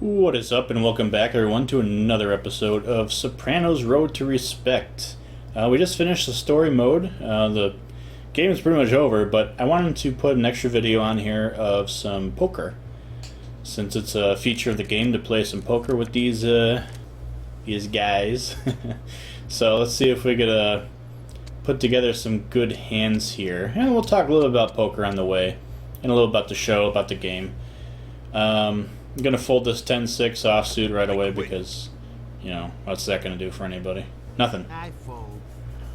What is up, and welcome back, everyone, to another episode of Sopranos Road to Respect. We just finished the story mode. The game is pretty much over, but I wanted to put an extra video on here of some poker, since it's a feature of the game to play some poker with these guys. So let's see if we could put together some good hands here, and we'll talk a little about poker on the way, and a little about the show, about the game. I'm going to fold this 10-6 offsuit right away because, you know, what's that going to do for anybody? Nothing. I fold.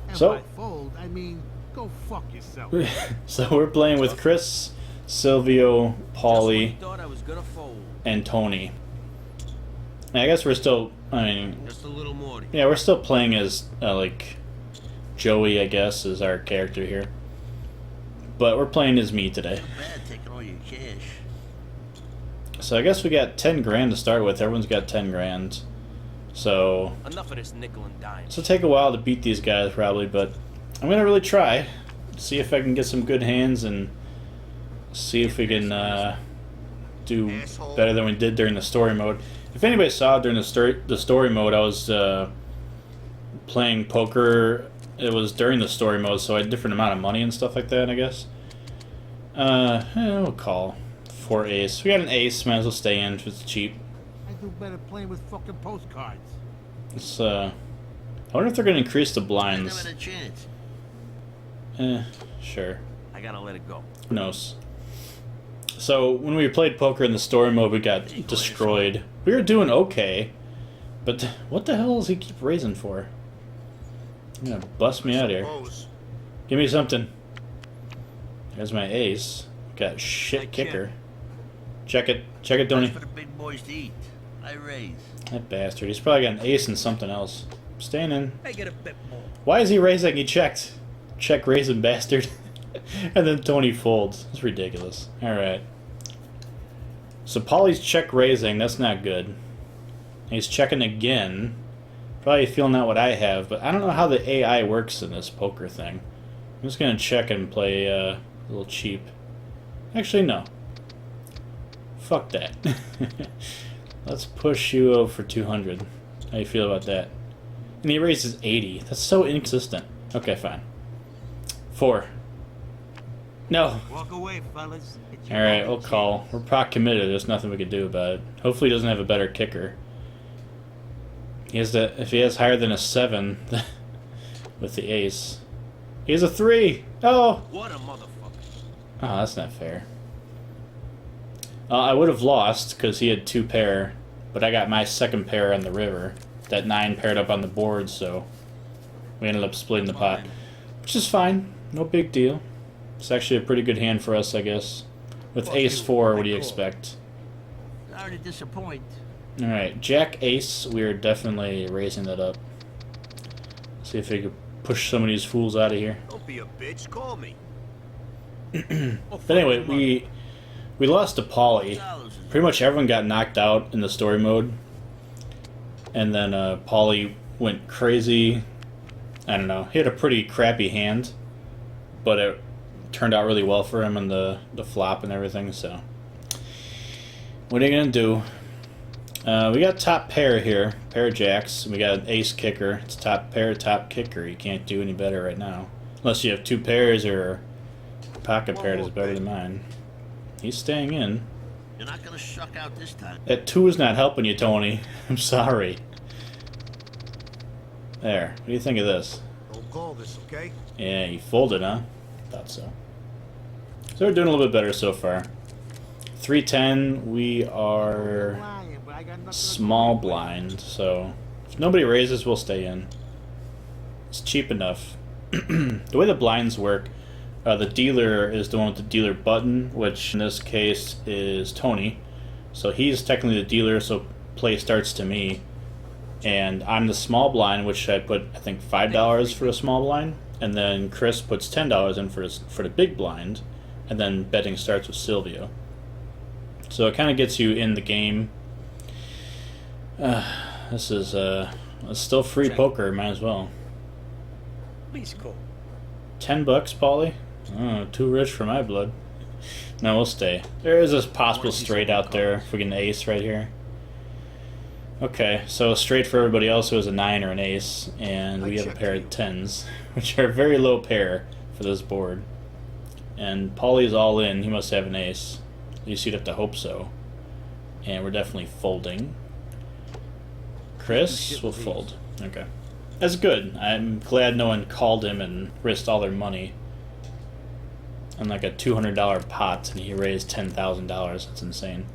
And So- by fold, I mean go fuck yourself. So we're playing with Chris, Silvio, Paulie, Thought I was gonna fold. and Tony. And I guess we're still, Just a little more. yeah, we're still playing as, like, Joey, I guess, is our character here. But we're playing as me today. Bad taking all your cash. So I guess we got 10 grand to start with. Everyone's got 10 grand. So Enough of this nickel and dime. it'll take a while to beat these guys probably, but I'm going to really try. See if I can get some good hands and see if we can do better than we did during the story mode. If anybody saw during the story mode, I was playing poker. It was during the story mode, so I had a different amount of money and stuff like that, I guess. We'll call. 4 ace. We got an ace, might as well stay in if it's cheap. I do better playing with fucking postcards. Let's, I wonder if they're going to increase the I blinds. never had a chance. Sure. I gotta let it go. Who knows? So, when we played poker in the story mode, we got destroyed. We were doing okay, but what the hell does he keep raising for? You're gonna bust me out here. Give me something. There's my ace. Got shit kicker. Check it, Tony. For the big boys to eat. I raise. That bastard. He's probably got an ace and something else. Staying in. I get a bit more. Why is he raising? He checked. Check raising, bastard. And then Tony folds. It's ridiculous. Alright. So Paulie's check raising. That's not good. He's checking again. Probably feeling out what I have, but I don't know how the AI works in this poker thing. I'm just going to check and play a little cheap. Actually, no. Fuck that. Let's push you over for 200. How you feel about that? And he raises 80. That's so inconsistent. Okay, fine. 4. No. Walk away, fellas. Alright, we'll call. We're proc committed. There's nothing we can do about it. Hopefully he doesn't have a better kicker. He has to, if he has higher than a 7 with the ace. He has a 3! Oh! What a motherfucker. Oh, that's not fair. I would have lost because he had 2 pair, but I got my second pair on the river. That 9 paired up on the board, so we ended up splitting the pot, which is fine. No big deal. It's actually a pretty good hand for us, I guess. With ace 4, what do you expect? Sorry to disappoint. Alright, Jack ace, we are definitely raising that up. See if we can push some of these fools out of here. Don't be a bitch. Call me. But anyway, we lost to Paulie. Pretty much everyone got knocked out in the story mode. And then Paulie went crazy. I don't know. He had a pretty crappy hand. But it turned out really well for him on the flop and everything, so. What are you going to do? We got top pair here. Pair of jacks. We got an ace kicker. It's top pair, top kicker. You can't do any better right now. Unless you have 2 pairs or pocket pair is better than mine. He's staying in. You're not gonna shuck out this time. That 2 is not helping you, Tony. I'm sorry. There. What do you think of this? Don't call this, okay? Yeah, you folded, huh? Thought so. So we're doing a little bit better so far. 310, we are Lying, but I got nothing to small do. blind, so if nobody raises, we'll stay in. It's cheap enough. The way the blinds work, the dealer is the one with the dealer button, which in this case is Tony. So he's technically the dealer, so play starts to me. And I'm the small blind, which I put, I think, $5 for a small blind. And then Chris puts $10 in for the big blind. And then betting starts with Silvio. So it kind of gets you in the game. This is it's still free poker, might as well. Please call. $10, Paulie? Oh, too rich for my blood. No, we'll stay. There is a possible straight out there if we get an ace right here. Okay, so straight for everybody else who has a 9 or an ace, and we have a pair of 10s, which are a very low pair for this board. And Paulie's all in, he must have an ace. At least you'd have to hope so. And we're definitely folding. Chris will fold. Okay. That's good. I'm glad no one called him and risked all their money on like a $200 pot, and he raised $10,000. That's insane.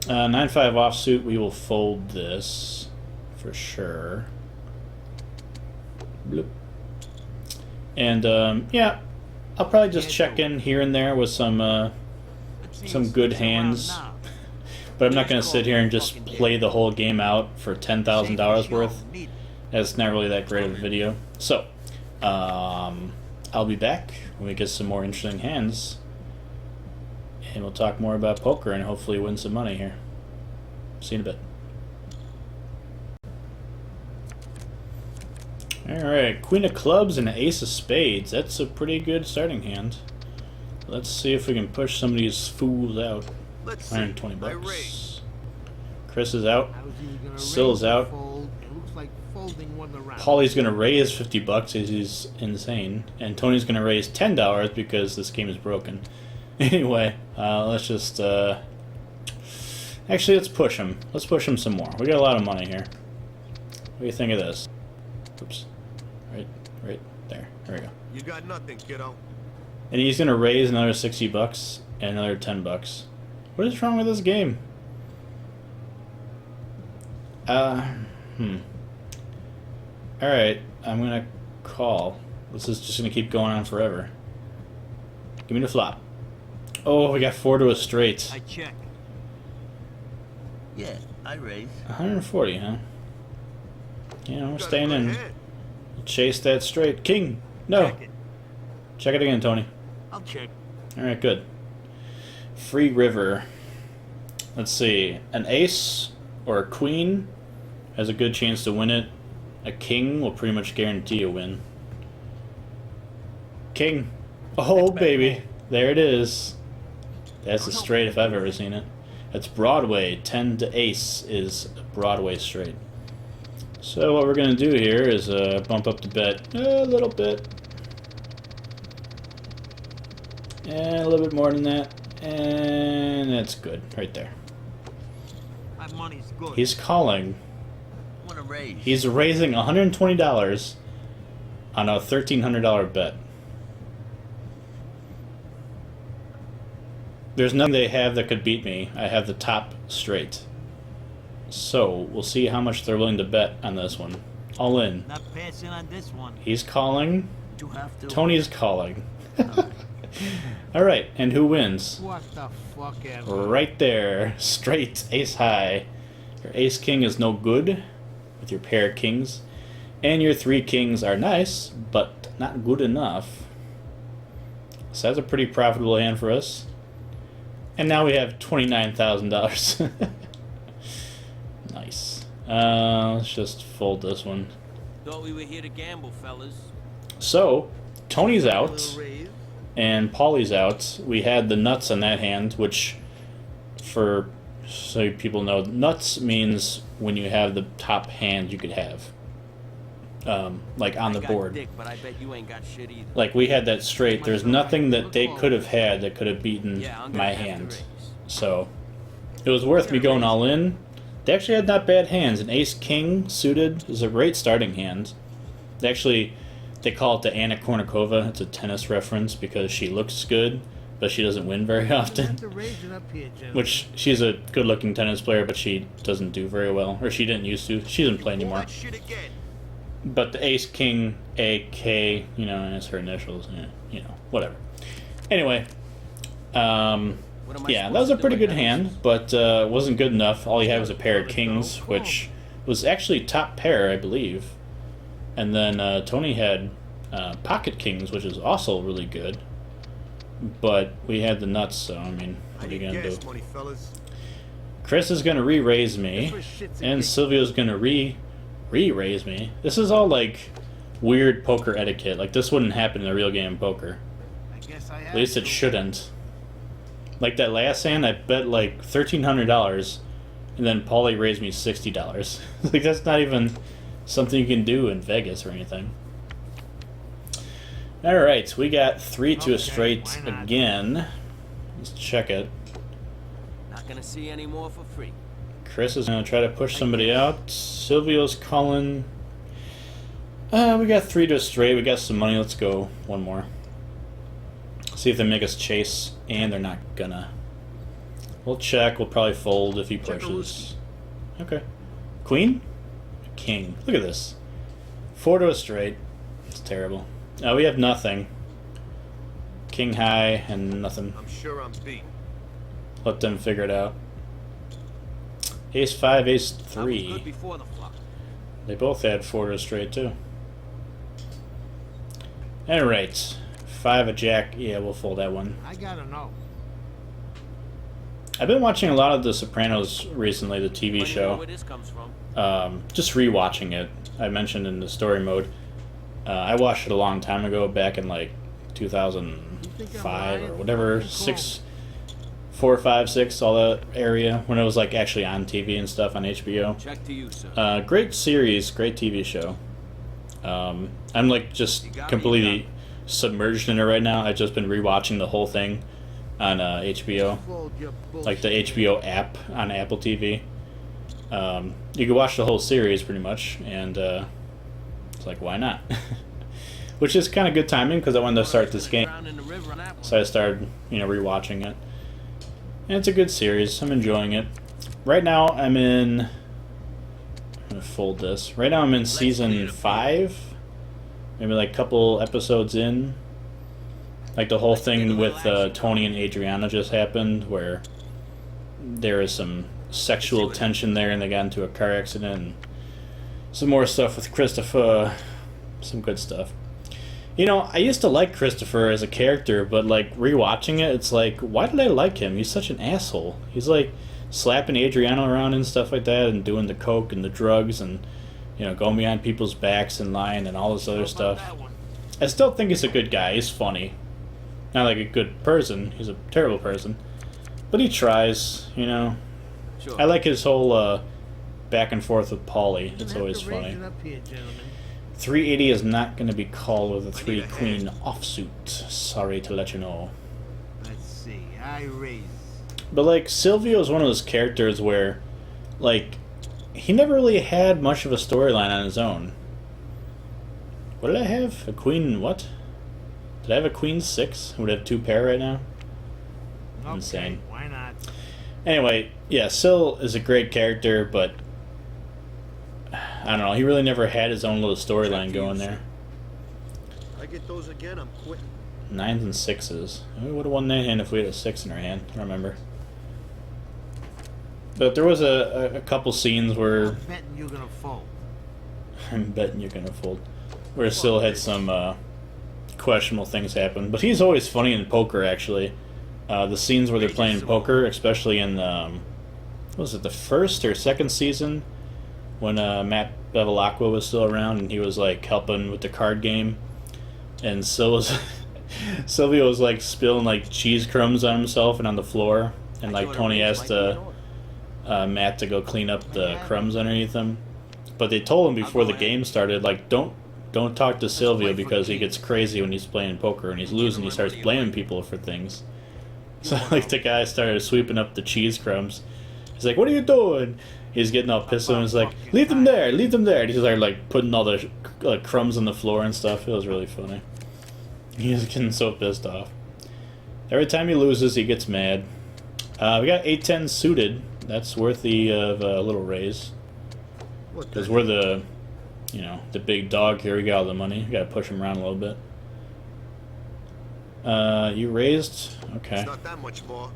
9-5 offsuit, we will fold this for sure. Bloop. And yeah, I'll probably just check in here and there with some good hands, but I'm not going to sit here and just play the whole game out for $10,000 worth. That's not really that great of a video. So I'll be back when we get some more interesting hands. And we'll talk more about poker and hopefully win some money here. See you in a bit. Alright, Queen of Clubs and Ace of Spades. That's a pretty good starting hand. Let's see if we can push some of these fools out. 120 bucks. Chris is out. Syl is out. Paulie's gonna raise 50 bucks as he's insane. And Tony's gonna raise $10 because this game is broken. Anyway, let's just, actually, let's push him. Let's push him some more. We got a lot of money here. What do you think of this? Oops. Right there. There we go. You got nothing, kiddo. And he's gonna raise another 60 bucks and another 10 bucks. What is wrong with this game? Alright, I'm gonna call. This is just gonna keep going on forever. Give me the flop. Oh, we got 4 to a straight. I check. Yeah, I raise. 140, huh? You know, we're staying in. Chase that straight. King! No! Check it again, Tony. I'll check. Alright, good. Free river. Let's see. An ace or a queen has a good chance to win it. A king will pretty much guarantee a win. King! Oh, baby! There it is. That's a straight if I've ever seen it. It's Broadway. 10 to ace is Broadway straight. So what we're going to do here is bump up the bet a little bit. And a little bit more than that. And that's good. Right there. My money's good. He's calling. I want to raise. He's raising $120 on a $1,300 bet. There's nothing they have that could beat me. I have the top straight. So, we'll see how much they're willing to bet on this one. All in. Not passing on this one. He's calling. You have to. Tony's calling. Alright, and who wins? What the fuck ever? Right there. Straight. Ace high. Your ace king is no good with your pair of kings. And your 3 kings are nice, but not good enough. So that's a pretty profitable hand for us. And now we have $29,000. Nice. Let's just fold this one. Thought we were here to gamble, fellas. So, Tony's out, and Paulie's out. We had the nuts on that hand, which, so people know, nuts means when you have the top hand you could have. Like on the board. Dick, but I bet you ain't got shit either. Like we had that straight. There's nothing that they could have had that could have beaten my hand. So it was worth me going all in. They actually had not bad hands. An ace king suited is a great starting hand. They call it the Anna Kournikova. It's a tennis reference because she looks good, but she doesn't win very often. Which she's a good-looking tennis player, but she doesn't do very well, or she didn't used to. She doesn't play anymore. But the ace king AK, you know, and it's her initials, you know, whatever. Anyway, yeah, that was a pretty good hand, but wasn't good enough. All he had was a pair of kings, which was actually top pair, I believe. And then Tony had pocket kings, which is also really good. But we had the nuts, so I mean, what are you gonna do? Chris is gonna re-raise me, and Silvio's gonna re-raise me. This is all like weird poker etiquette. Like this wouldn't happen in a real game of poker. At least it shouldn't. Like that last hand, I bet like $1,300, and then Paulie raised me $60. Like, that's not even something you can do in Vegas or anything. Alright, we got 3 to a Okay, straight why not? again. Let's check it. Not gonna see any more for free. Chris is going to try to push somebody out. Silvio's calling. We got 3 to a straight. We got some money. Let's go one more. See if they make us chase, and they're not gonna. We'll check. We'll probably fold if he pushes. Okay. Queen? King. Look at this. 4 to a straight. It's terrible. We have nothing. King high and nothing. I'm sure I'm beat. Let them figure it out. Ace 5, Ace I was 3. good before the flop. They both had 4 to a straight, too. Alright. 5 a jack. Yeah, we'll fold that one. I gotta know. I've been watching a lot of The Sopranos recently, the TV When you know show. where this comes from. Just rewatching it. I mentioned in the story mode. I watched it a long time ago, back in like 2005 or whatever, 4, 5, 6, all that area, when it was like actually on TV and stuff on HBO. Check to you, sir. Great series, great TV show. I'm like just completely submerged in it right now. I've just been rewatching the whole thing on HBO, Fold your like the bullshit. HBO app on Apple TV. You can watch the whole series pretty much, and it's like, why not? Which is kind of good timing because I wanted to start this game, Drown in the river on that one. so I started, rewatching it. And it's a good series. I'm enjoying it. Right now, I'm gonna fold this. Right now, I'm in season 5, maybe like a couple episodes in. Like the whole thing with Tony and Adriana just happened, where there is some sexual tension there, and they got into a car accident. And some more stuff with Christopher. Some good stuff. I used to like Christopher as a character, but like rewatching it, it's like, why did I like him? He's such an asshole. He's like slapping Adriana around and stuff like that, and doing the coke and the drugs, and going behind people's backs and lying and all this other stuff. I still think he's a good guy. He's funny. Not like a good person. He's a terrible person. But he tries, Sure. I like his whole back and forth with Paulie. It's always Raise funny. it up here, gentlemen. 380 is not going to be called with a 3 queen offsuit. Sorry to let you know. Let's see. I raise. But like Silvio is one of those characters where, like, he never really had much of a storyline on his own. What did I have? A queen what? Did I have a queen 6? I would have 2 pair right now. Okay, Insane. why not? Anyway, yeah, Sil is a great character, but I don't know. He really never had his own little storyline going there. I get those again, I'm quitting. 9s and 6s. We would have won that hand if we had a 6 in our hand. I don't remember. But there was a couple scenes where I'm betting you're gonna fold. I'm betting you're gonna fold. Where Sil had some questionable things happen, but he's always funny in poker. Actually, the scenes where they're playing poker, especially in what was it, the first or second season, when Matt Bevilacqua was still around and he was like helping with the card game, and Silvio was like spilling like cheese crumbs on himself and on the floor, and like Tony asked Matt to go clean up the crumbs underneath him. But they told him before the game started, like, don't talk to Silvio because he gets crazy when he's playing poker and he's losing. He starts blaming people for things. So like the guy started sweeping up the cheese crumbs. He's like, "What are you doing?" He's getting all pissed and he's like, "Leave them there, leave them there." And he started like putting all the crumbs on the floor and stuff. It was really funny. He was getting so pissed off. Every time he loses, he gets mad. We got 8-10 suited. That's worthy of a little raise. Because we're the big dog here. We got all the money. We got to push him around a little bit. You raised? Okay. It's not that much more.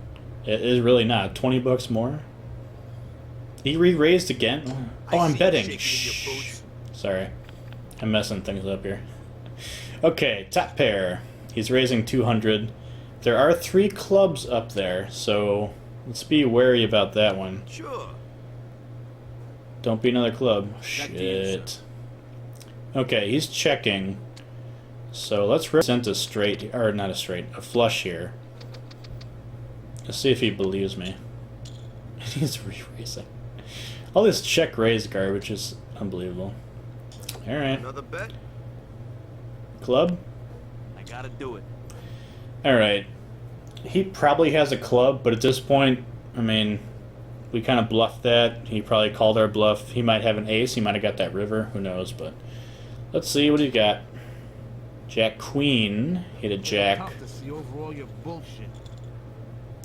It is really not. $20 more? He re-raised again? Oh, I'm betting. Shh. Sorry. I'm messing things up here. Okay, top pair. He's raising 200. There are 3 clubs up there, so let's be wary about that one. Sure. Don't be another club. Back to you, Shit. Okay, he's checking. So let's represent a straight, or not a straight, a flush here. Let's see if he believes me. He's re-raising. All this check raise garbage is unbelievable. All right, Another bet? club. I gotta do it. All right, he probably has a club, but at this point, I mean, we kind of bluffed that. He probably called our bluff. He might have an ace. He might have got that river. Who knows? But let's see what he got. Jack Queen. He had a jack. Tough to see over all your bullshit.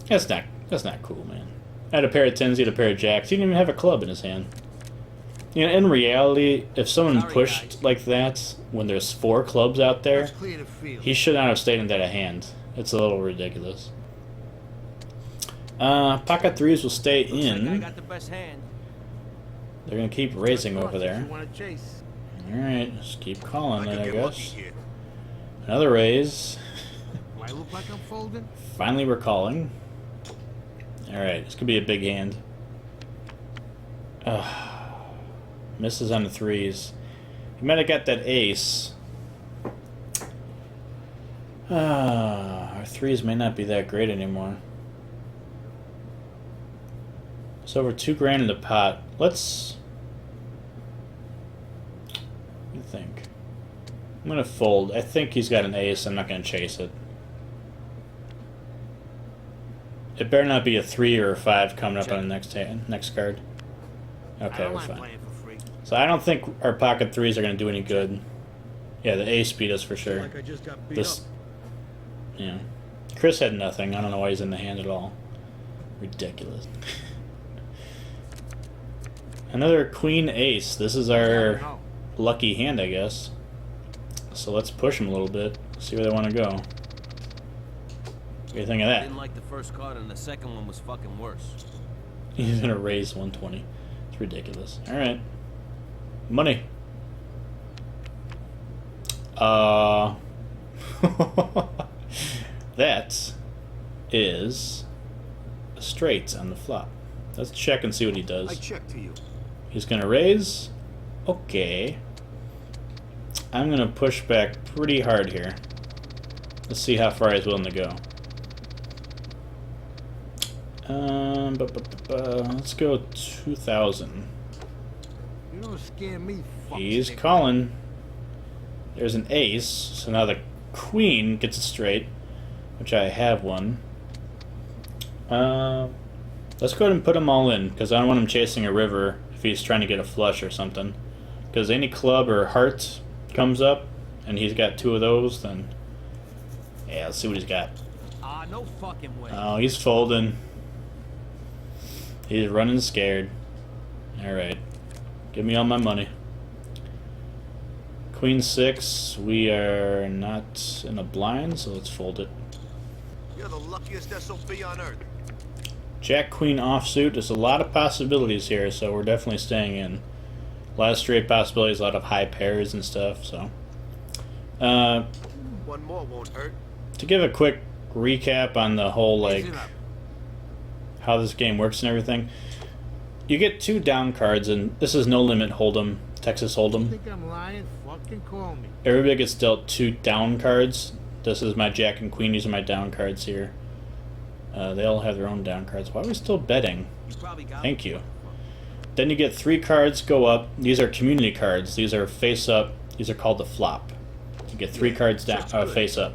That's not cool, man. I had a pair of tens. He had a pair of jacks. He didn't even have a club in his hand. You know, in reality, if someone Sorry, pushed guys. like that when there's 4 clubs out there, Let's clear the field. he should not have stayed in that hand. It's a little ridiculous. Pocket threes will stay Looks like I in. got the best hand. They're gonna keep raising Of course, over if there. You want to chase? All right, just keep calling I then, could I get lucky guess. here. Another raise. Do I look like I'm folding? Finally, we're calling. All right, this could be a big hand. Misses on the threes. He might have got that ace. Our threes may not be that great anymore. It's over $2,000 in the pot. Let's. What do you think? I'm gonna fold. I think he's got an ace. I'm not gonna chase it. It better not be a 3 or a 5 coming up on the next card. I Okay, don't we're mind fine. playing for free. So I don't think our pocket threes are going to do any good. Yeah, the ace beat us for Feel sure. like I just got beat This, up. yeah. Chris had nothing. I don't know why he's in the hand at all. Ridiculous. Another queen ace. This is our No. lucky hand, I guess. So let's push him a little bit. See where they want to go. What do you think of that? Didn't like the first card, and the second one was fucking worse. He's gonna raise 120. It's ridiculous. All right, money. That is a straight on the flop. Let's check and see what he I does. check to you. He's gonna raise. Okay. I'm gonna push back pretty hard here. Let's see how far he's willing to go. Let's go 2,000. You don't scare me, fuck He's stick. calling. There's an ace, so now the queen gets a straight, which I have one. Let's go ahead and put them all in, because I don't want him chasing a river if he's trying to get a flush or something. Because any club or heart comes up, and he's got 2 of those, then... Yeah, let's see what he's got. Ah, no fucking way. Oh, he's folding. He's running scared. Alright. Give me all my money. Queen 6. We are not in a blind, so let's fold it. You're the luckiest SOB on earth. Jack Queen offsuit. There's a lot of possibilities here, so we're definitely staying in. A lot of straight possibilities, a lot of high pairs and stuff, so. One more won't hurt. To give a quick recap on the whole, like, Ease it up. how this game works and everything. You get 2 down cards, and this is no limit hold'em, Texas hold'em. Think I'm lying? Fucking call me. Everybody gets dealt 2 down cards. This is my Jack and Queen. These are my down cards here. They all have their own down cards. Why are we still betting? You probably got Thank you. Then you get 3 cards go up. These are community cards. These are face up. These are called the flop. You get 3 cards down, face up.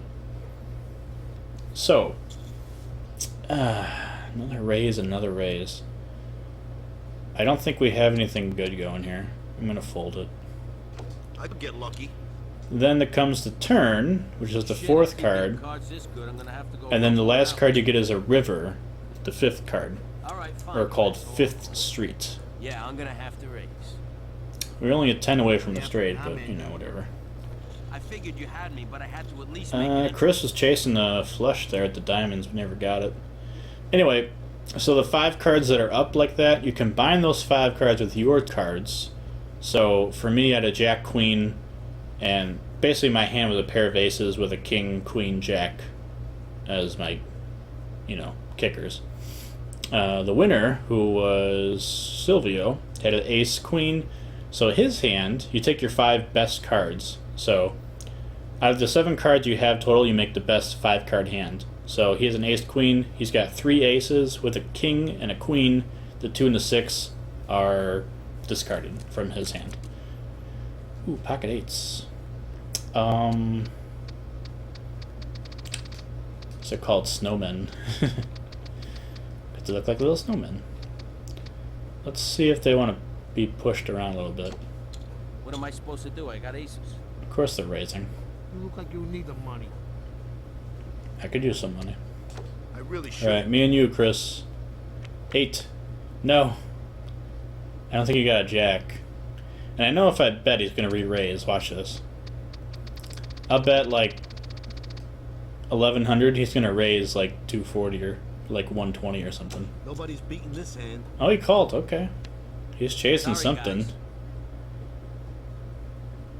So, another raise, another raise. I don't think we have anything good going here. I'm going to fold it. I could get lucky. Then there comes the turn, which is the Shit, 4th if you get card. cards this good, I'm gonna have to go And then the look last around. card you get is a river, the 5th card, All right, fine. or called Let's go. 5th Street. Yeah, I'm gonna have to raise. We're only a 10 away from the Yeah, straight, I'm but in. you know, whatever. I figured you had me, but I had to at least make it. Chris was chasing a flush there at the diamonds, but never got it. Anyway, so the 5 cards that are up like that, you combine those 5 cards with your cards. So for me, I had a Jack Queen, and basically my hand was a pair of aces with a King, Queen, Jack as my, kickers. The winner, who was Silvio, had an ace, Queen. So his hand, you take your 5 best cards. So out of the 7 cards you have total, you make the best 5-card hand. So he has an ace queen. He's got 3 aces with a king and a queen. The 2 and the 6 are discarded from his hand. Ooh, pocket eights. What's it called? Snowmen. They look like little snowmen. Let's see if they want to be pushed around a little bit. What am I supposed to do? I got aces. Of course they're raising. You look like you need the money. I could use some money. I really should. Alright, me and you, Chris. 8. No. I don't think you got a jack. And I know if I bet he's going to re-raise. Watch this. I'll bet like 1100 he's going to raise like 240 or like 120 or something. Nobody's beating this hand. Oh, he called. Okay. He's chasing Sorry, something. guys.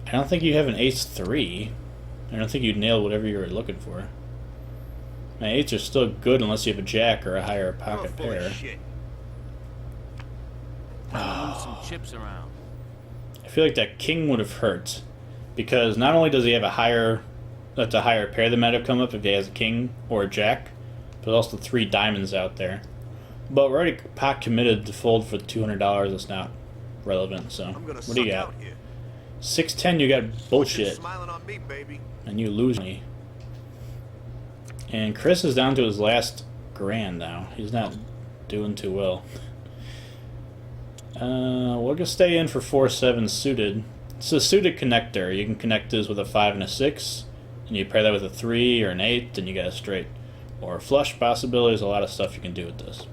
I don't think you have an ace-3. I don't think you nailed whatever you were looking for. My 8s are still good unless you have a jack or a higher You're pocket full pair. of shit. Time to move some chips around. I feel like that king would have hurt. Because not only does he have a higher... That's a higher pair that might have come up if he has a king or a jack. But also 3 diamonds out there. But we're already pot committed to fold for $200. It's not relevant, so... I'm gonna What do you suck got? out here. 610, you got bullshit. Smiling on me, baby. And you lose me. And Chris is down to his last grand now. He's not doing too well. We're gonna stay in for 4-7 suited. It's a suited connector. You can connect this with a 5 and a 6, and you pair that with a 3 or an 8, and you get a straight. Or flush possibilities, a lot of stuff you can do with this.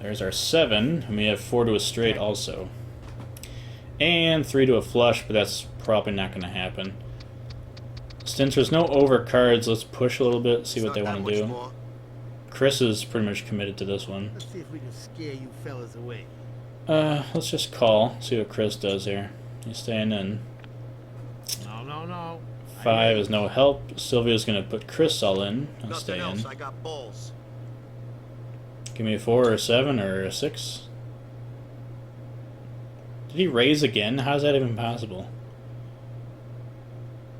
There's our 7, and we have 4 to a straight also. And 3 to a flush, but that's probably not going to happen. Since there's no overcards, let's push a little bit, see what they want to do. Chris is pretty much committed to this one. Let's see if we can scare you fellas away. Let's just call, see what Chris does here. He's staying in. No. 5 is no help. Sylvia's going to put Chris all in. I'll stay Nothing else. in. I got balls. Give me a 4 or a 7 or a 6. Did he raise again? How is that even possible?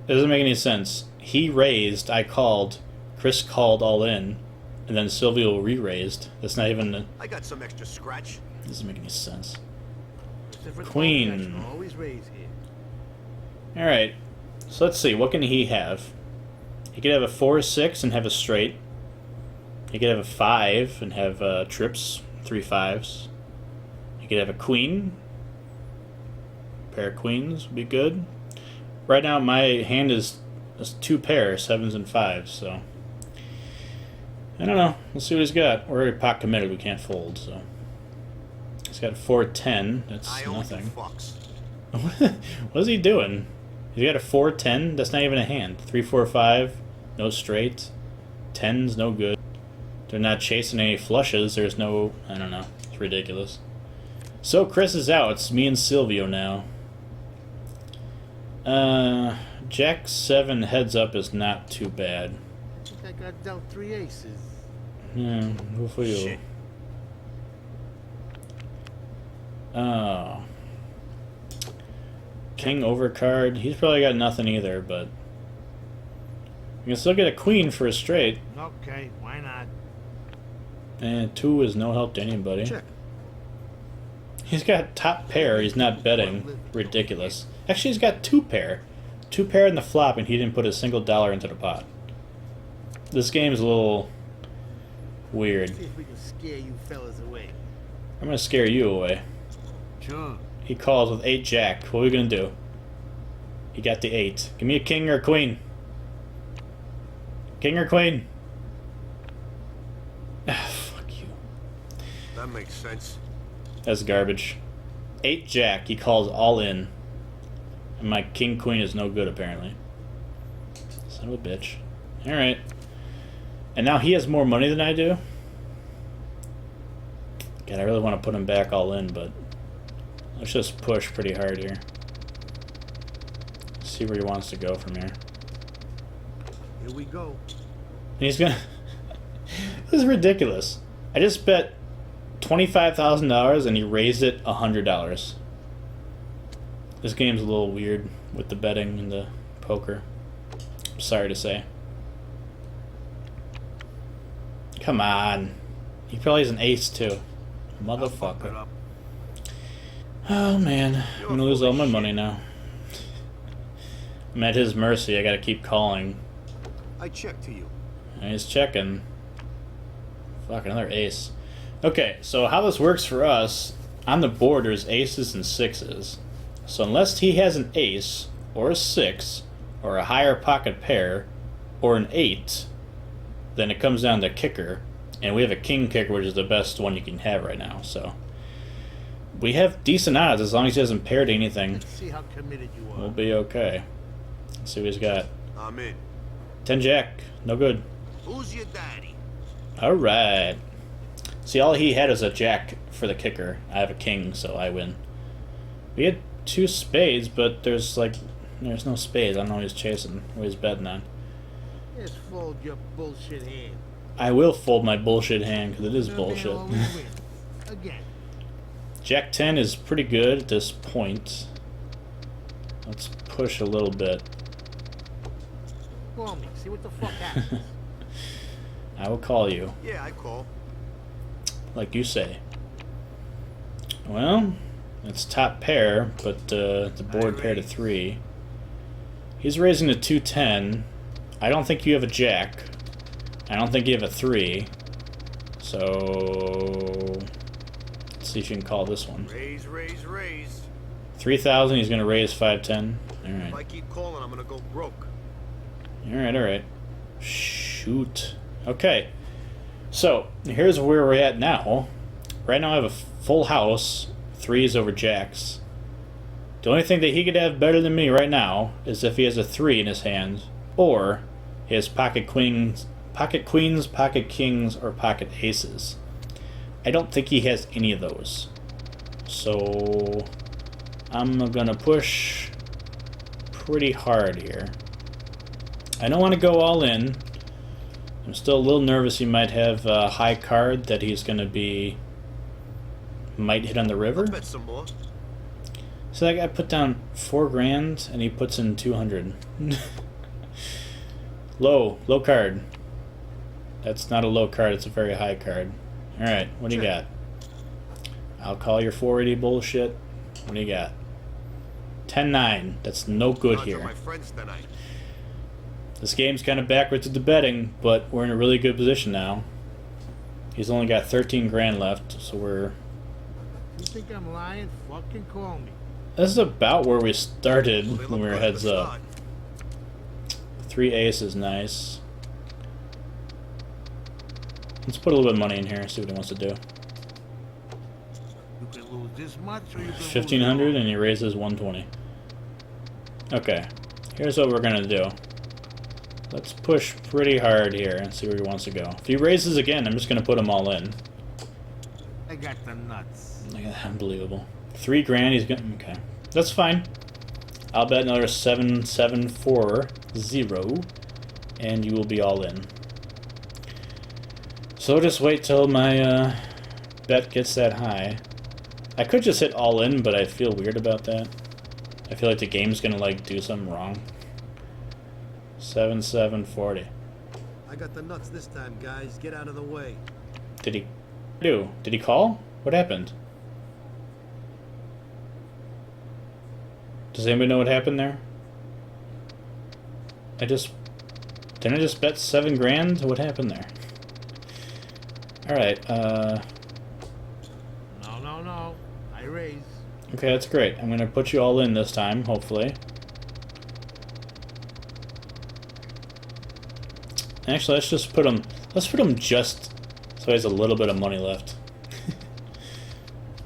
It doesn't make any sense. He raised, I called, Chris called all in, and then Sylvia re-raised. That's not even... I got some extra scratch. Doesn't make any sense. Different Queen. combination, always raise here. Alright, so let's see. What can he have? He could have a 4-6 and have a straight. He could have a 5 and have trips, 3 5s. He could have a queen. Pair of queens would be good. Right now, my hand is 2 pairs, 7s and 5s, so... I don't know. Let's see what he's got. We're already pot committed. We can't fold, so... He's got a 4-10. That's I own you nothing. fucks. What is he doing? He's got a 4-10? That's not even a hand. 3-4-5, no straight. 10's no good. They're not chasing any flushes. There's no... I don't know. It's ridiculous. So Chris is out. It's me and Silvio now. Jack 7 heads up is not too bad. I think I got dealt 3 aces. Yeah, good for you. Shit. Oh. King overcard. He's probably got nothing either, but... You can still get a queen for a straight. Okay, why not? And 2 is no help to anybody. Check. He's got top pair. He's not betting. Ridiculous. Actually, he's got 2 pair. 2 pair in the flop, and he didn't put a single dollar into the pot. This game is a little weird. See if we can scare you fellas away. I'm gonna scare you away. Sure. He calls with 8 jack. What are we gonna do? He got the 8. Give me a king or a queen. King or queen? Ah, fuck you. That makes sense. That's garbage. 8 jack. He calls all in. And my king queen is no good apparently. Son of a bitch. Alright. And now he has more money than I do. God, I really want to put him back all in, but let's just push pretty hard here. See where he wants to go from here. Here we go. And he's gonna... This is ridiculous. I just bet $25,000 and he raised it $100. This game's a little weird with the betting and the poker. I'm sorry to say. Come on. He probably has an ace too. I'll bump it Motherfucker. up. Oh man, I'm gonna lose full all of my shit. money now. I'm at his mercy. I gotta keep calling. I check to you. And he's checking. Fuck, another ace. Okay, so how this works for us, on the board there's aces and sixes. So unless he has an ace, or a six, or a higher pocket pair, or an eight, then it comes down to kicker. And we have a king kicker, which is the best one you can have right now, so. We have decent odds as long as he hasn't paired anything. Let's see how committed you are. We'll be okay. Let's see what he's got. I'm in. 10 jack. No good. Who's your daddy? Alright. See, all he had was a jack for the kicker. I have a king, so I win. We had 2 spades, but there's no spades. I don't know what he's chasing. What he's betting on. Just fold your bullshit hand. I will fold my bullshit hand, because it is The man bullshit. always wins. Again. Jack 10 is pretty good at this point. Let's push a little bit. Call me. See what the fuck happens. I will call you, Yeah, I call. like you say. Well, it's top pair, but the board pair to 3. He's raising to 210. I don't think you have a jack. I don't think you have a 3. So let's see if you can call this one. Raise, raise, raise. 3,000. He's gonna raise 510. All If I right. keep calling, I'm gonna go broke. All right. All right. Shoot. Okay. So here's where we're at now. Right now I have a full house. 3s over jacks. The only thing that he could have better than me right now is if he has a 3 in his hand, or he has pocket queens, pocket kings, or pocket aces. I don't think he has any of those. So I'm gonna push pretty hard here. I don't want to go all in. I'm still a little nervous he might have a high card that he's gonna might hit on the river. Bet some more. So that guy put down 4 grand and he puts in 200. Low card. That's not a low card, it's a very high card. Alright, what do you got? I'll call your 480 bullshit. What do you got? 10-9. That's no good Odds are here. my friends tonight. This game's kind of backwards at the betting, but we're in a really good position now. He's only got 13 grand left, so we're... You think I'm lying? Fucking call me. This is about where we started Well, they when we look were good at heads the up. start. 3 aces, nice. Let's put a little bit of money in here, see what he wants to do. You can lose this much or you can 1,500 lose and he raises 120. Okay, here's what we're gonna do. Let's push pretty hard here and see where he wants to go. If he raises again, I'm just gonna put them all in. I got the nuts. Unbelievable. 3 grand, he's gonna... Okay. That's fine. I'll bet another 7,740, and you will be all in. So just wait till my bet gets that high. I could just hit all in, but I feel weird about that. I feel like the game's gonna like do something wrong. 7,740. I got the nuts this time, guys. Get out of the way. Did he do? Did he call? What happened? Does anybody know what happened there? Didn't I just bet 7 grand? What happened there? Alright, No. I raise. okay, that's great. I'm gonna put you all in this time, hopefully. Actually, let's put him just so he has a little bit of money left.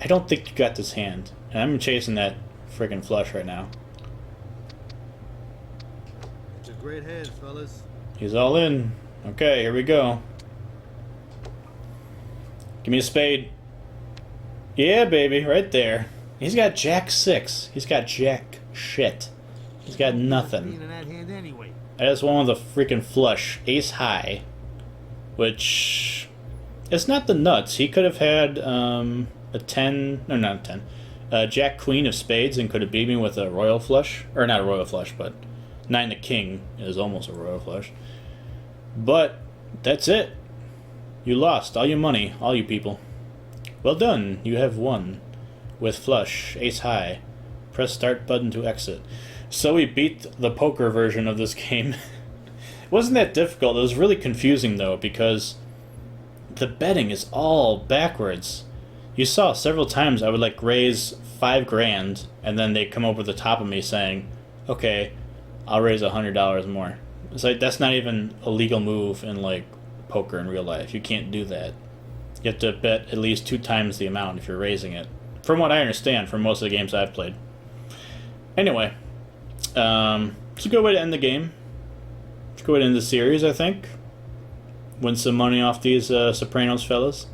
I don't think you got this hand. And I'm chasing that friggin' flush right now. It's a great hand, fellas. He's all in. Okay, here we go. Give me a spade. Yeah, baby, right there. He's got jack 6. He's got jack shit. He's got nothing. Being in that hand anyway. I just won with a freaking flush. Ace high. Which... It's not the nuts. He could have had a 10... No, not a 10. Jack queen of spades and could have beat me with a royal flush. Or not a royal flush, but 9 to king is almost a royal flush. But that's it. You lost all your money, all you people. Well done, you have won. With flush, ace high. Press start button to exit. So we beat the poker version of this game. It wasn't that difficult. It was really confusing though, because the betting is all backwards. You saw several times I would like raise 5 grand, and then they come over the top of me saying, okay, I'll raise $100 more. It's like, that's not even a legal move in like poker in real life. You can't do that. You have to bet at least 2 times the amount if you're raising it. From what I understand from most of the games I've played. Anyway, it's a good way to end the game. It's a good way to end the series, I think. Win some money off these Sopranos fellas.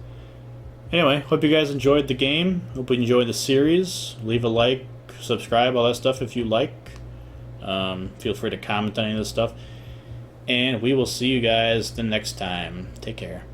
Anyway, hope you guys enjoyed the game. Hope you enjoyed the series. Leave a like, subscribe, all that stuff if you like. Feel free to comment on any of this stuff. And we will see you guys the next time. Take care.